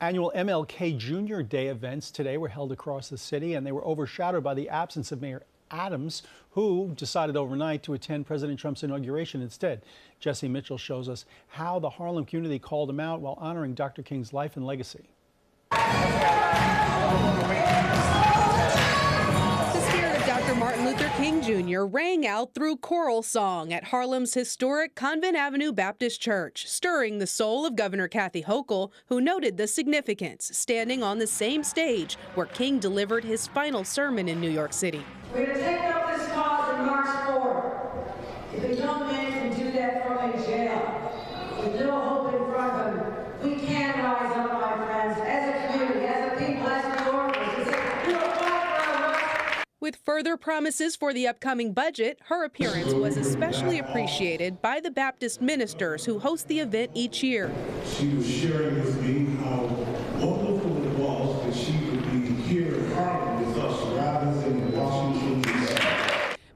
Annual MLK Jr. Day events today were held across the city, and they were overshadowed by the absence of Mayor Adams, who decided overnight to attend President Trump's inauguration instead. Jessi Mitchell shows us how the Harlem community called him out while honoring Dr. King's life and legacy. Martin Luther King Jr. rang out through choral song at Harlem's historic Convent Avenue Baptist Church, stirring the soul of Governor Kathy Hochul, who noted the significance, standing on the same stage where King delivered his final sermon in New York City. We're going to take up this cause and march forward. If a young man can do that from a jail, with no hope in front of him, we can rise up, my friends, as a community, as a people, as New Yorkers, to say, we will fight for our rights. With further promises for the upcoming budget, her appearance was especially appreciated by the Baptist ministers who host the event each year. She was sharing with me how wonderful it was that she would be here in Harlem with us rather than Washington, D.C.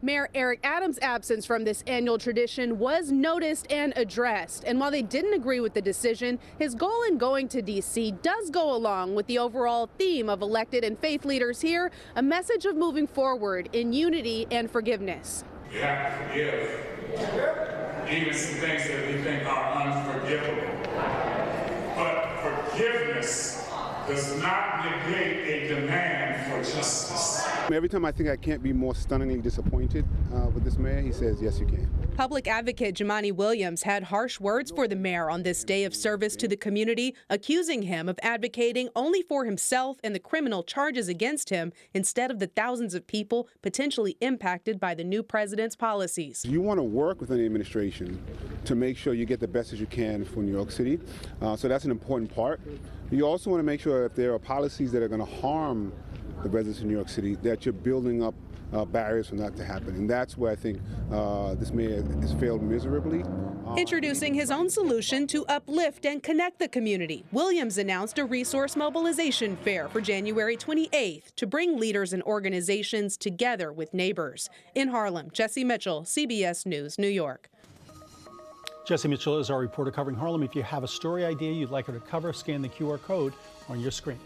Mayor Eric Adams' absence from this annual tradition was noticed and addressed. And while they didn't agree with the decision, his goal in going to D.C. does go along with the overall theme of elected and faith leaders here, a message of moving forward in unity and forgiveness. We have to forgive even some things that we think are unforgivable. But forgiveness does not negate a demand for justice. Every time I think I can't be more stunningly disappointed with this mayor, he says, yes, you can. Public advocate Jumaane Williams had harsh words for the mayor on this day of service to the community, accusing him of advocating only for himself and the criminal charges against him instead of the thousands of people potentially impacted by the new president's policies. You want to work with an administration to make sure you get the best as you can for New York City. So that's an important part. You also want to make sure if there are policies that are going to harm the residents of New York City, that you're building up barriers for that to happen. And that's where I think this mayor has failed miserably. Introducing his own solution to uplift and connect the community, Williams announced a resource mobilization fair for January 28th to bring leaders and organizations together with neighbors. In Harlem, Jessi Mitchell, CBS News, New York. Jessi Mitchell is our reporter covering Harlem. If you have a story idea you'd like her to cover, scan the QR code on your screen.